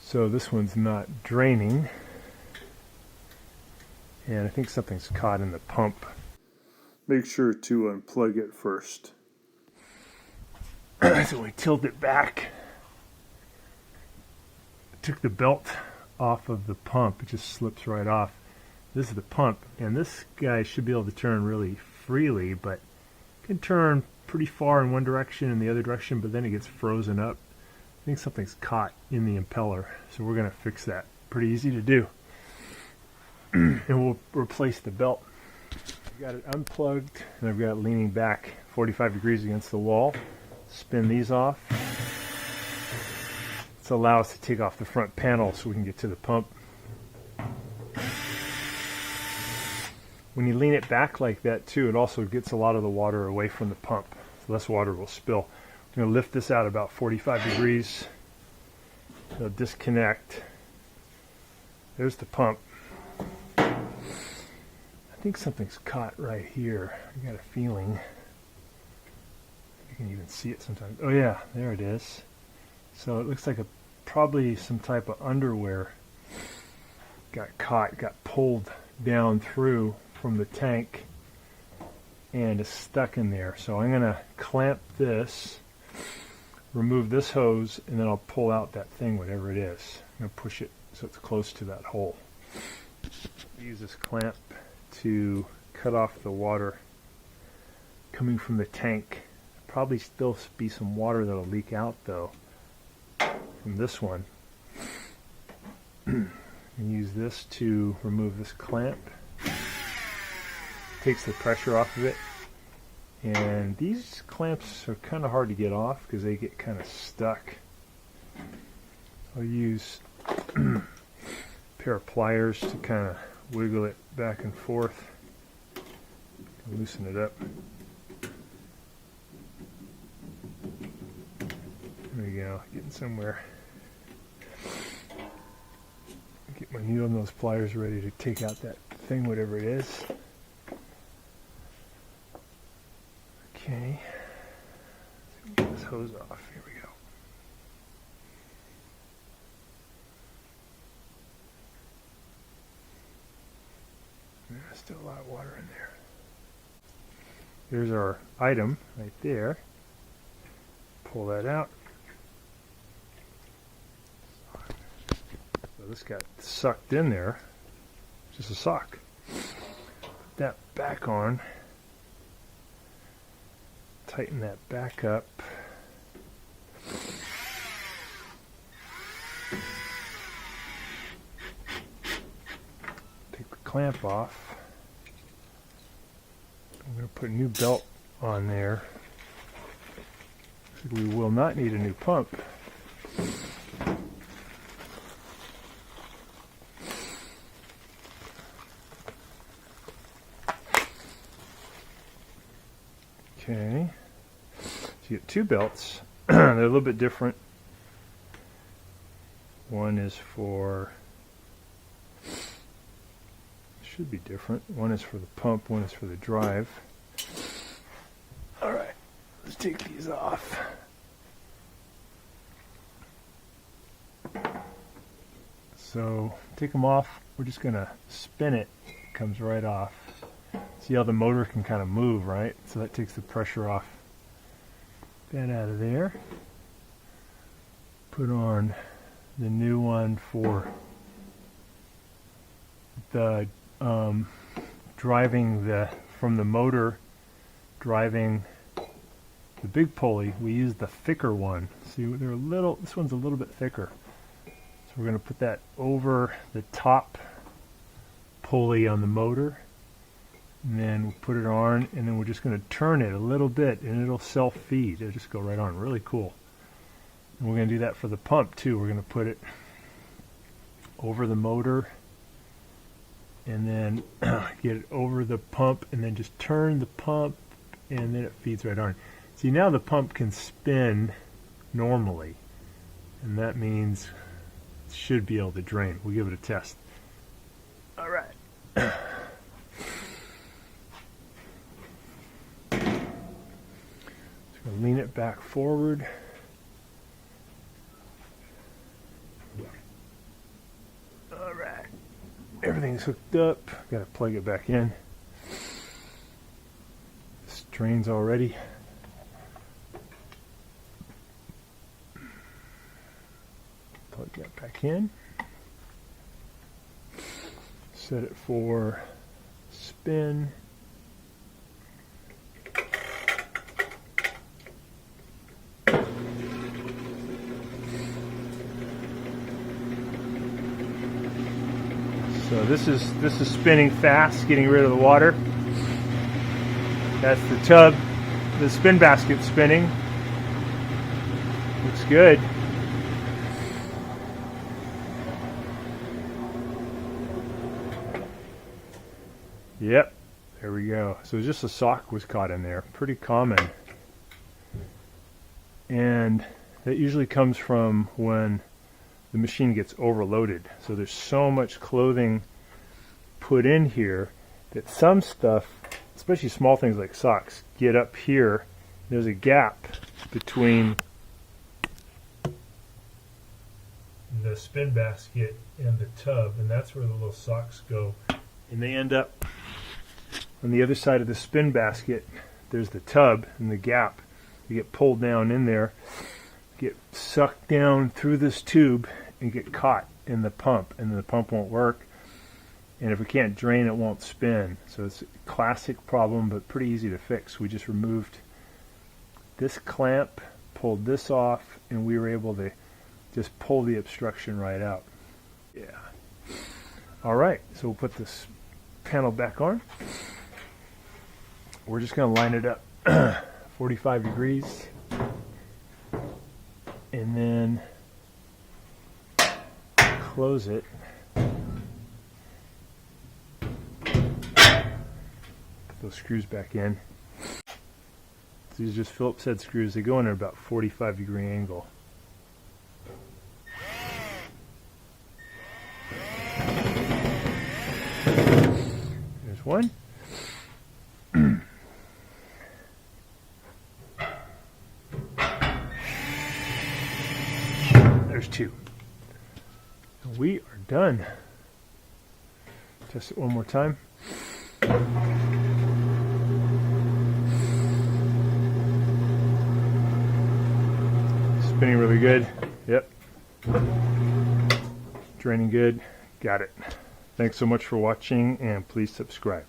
So this one's not draining, and I think something's caught in the pump. Make sure to unplug it first. So we tilt it back. Took the belt off of the pump. It just slips right off. This is the pump, and this guy should be able to turn really freely, but can turn pretty far in one direction and the other direction, but then it gets frozen up. I think something's caught in the impeller, so we're going to fix that. Pretty easy to do. And we'll replace the belt. I've got it unplugged, and I've got it leaning back 45 degrees against the wall. Spin these off. This allows us to take off the front panel so we can get to the pump. When you lean it back like that too, it also gets a lot of the water away from the pump, so less water will spill. I'm going to lift this out about 45 degrees. It'll disconnect. There's the pump. I think something's caught right here. I got a feeling. You can even see it sometimes. Oh yeah, there it is. So it looks like probably some type of underwear got caught, got pulled down through from the tank and is stuck in there. So I'm going to clamp this, remove this hose, and then I'll pull out that thing, whatever it is. I'm going to push it so it's close to that hole. Use this clamp to cut off the water coming from the tank. Probably still be some water that'll leak out though from this one. And use this to remove this clamp. Takes the pressure off of it, and these clamps are kind of hard to get off because they get kind of stuck. I'll use a pair of pliers to kind of wiggle it back and forth, loosen it up. There we go, getting somewhere. Get my needle nose pliers ready to take out that thing, whatever it is. Okay, so get this hose off. Here we go. There's still a lot of water in there. Here's our item right there. Pull that out. So this got sucked in there. Just a sock. Put that back on. Tighten that back up. Take the clamp off. I'm going to put a new belt on there. We will not need a new pump. Okay, so you get two belts. They're a little bit different. One is for, should be different. One is for the pump, one is for the drive. All right, let's take these off. So take them off. We're just going to spin it. It comes right off. See how the motor can kind of move, right? So that takes the pressure off. That out of there. Put on the new one for the driving from the motor, driving the big pulley. We use the thicker one. See, they're a little. This one's a little bit thicker. So we're going to put that over the top pulley on the motor. And then we'll put it on, and then we're just going to turn it a little bit, and it'll self-feed. It'll just go right on. Really cool. And we're going to do that for the pump, too. We're going to put it over the motor, and then get it over the pump, and then just turn the pump, and then it feeds right on. See, now the pump can spin normally, and that means it should be able to drain. We'll give it a test. All right. Lean it back forward. everything's hooked up. Got to plug it back in. This drains already. Plug that back in. Set it for spin. So this is spinning fast, getting rid of the water. That's the tub. The spin basket's spinning. Looks good. Yep, there we go. So just a sock was caught in there. Pretty common. And that usually comes from when the machine gets overloaded. So there's so much clothing put in here that some stuff, especially small things like socks, get up here. There's a gap between the spin basket and the tub, and that's where the little socks go. And they end up on the other side of the spin basket. There's the tub and the gap. You get pulled down in there, get sucked down through this tube, and get caught in the pump, and the pump won't work. And if we can't drain, it won't spin. So it's a classic problem, but pretty easy to fix. We just removed this clamp, pulled this off, and we were able to just pull the obstruction right out. Yeah. All right, so we'll put this panel back on. We're just going to line it up 45 degrees, and then close it. Put those screws back in. These are just Phillips head screws. They go in at about 45-degree angle. There's one. There's two. We are done. Test it one more time. Spinning really good. Yep. Draining good. Got it. Thanks so much for watching, and please subscribe.